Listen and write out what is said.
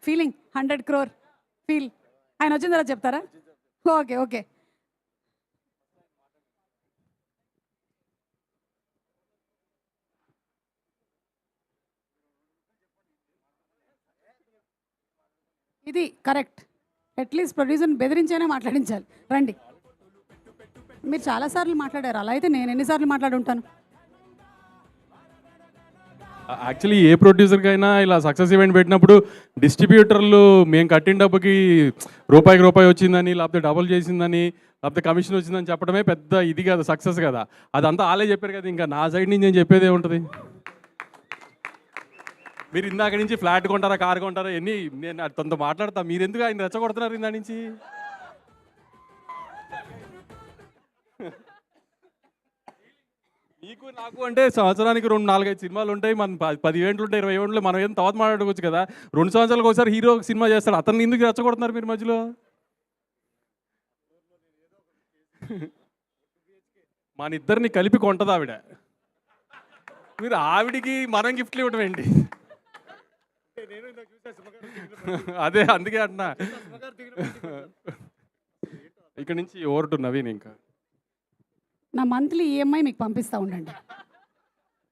Feeling 100 crore feel. ఆయన వచ్చిన తర్వాత చెప్తారా? Okay okay. ఇది కరెక్ట్. అట్లీస్ట్ ప్రొడ్యూసర్ని బెదిరించైనా మాట్లాడించాలి. రండి. మీరు చాలాసార్లు మాట్లాడారు, అలా అయితే నేను ఎన్నిసార్లు మాట్లాడి ఉంటాను? యాక్చువల్లీ ఏ ప్రొడ్యూసర్కైనా ఇలా సక్సెస్ ఈవెంట్ పెట్టినప్పుడు డిస్ట్రిబ్యూటర్లు మేము కట్టిన డబ్బుకి రూపాయికి రూపాయి వచ్చిందని, లేకపోతే డబుల్ చేసిందని, లేకపోతే కమిషన్ వచ్చిందని చెప్పడమే పెద్ద ఇది కదా, సక్సెస్ కదా. అదంతా వాళ్ళే చెప్పారు కదా, ఇంకా నా సైడ్ నుంచి నేను చెప్పేదే ఉంటుంది. మీరు ఇందాక నుంచి ఫ్లాట్ కొంటారా, కార్ కొంటారా, ఎన్ని నేను తనతో మాట్లాడతా, మీరు ఎందుకు ఆయన రెచ్చగొడుతున్నారు ఇందా నుంచి? మీకు నాకు అంటే సంవత్సరానికి 2-4-5 సినిమాలు ఉంటాయి, మన 10 ఈవెంట్లు ఉంటాయి, 20 ఈవెంట్లు, మనం ఏం తర్వాత మాట్లాడుకోవచ్చు కదా. 2 సంవత్సరాలకు ఒకసారి హీరో సినిమా చేస్తాడు, అతన్ని ఎందుకు రెచ్చగొడుతున్నారు మీరు మధ్యలో? మన ఇద్దరిని కలిపి కొంటది ఆవిడ, మీరు ఆవిడికి మనం గిఫ్ట్లు ఇవ్వడం ఏంటి? అదే అందుకే అంటున్నా. ఇక్కడ నుంచి ఓవర్ టు నవీన్. ఇంకా నా మంత్లీ ఈఎంఐ మీకు పంపిస్తూ ఉండండి.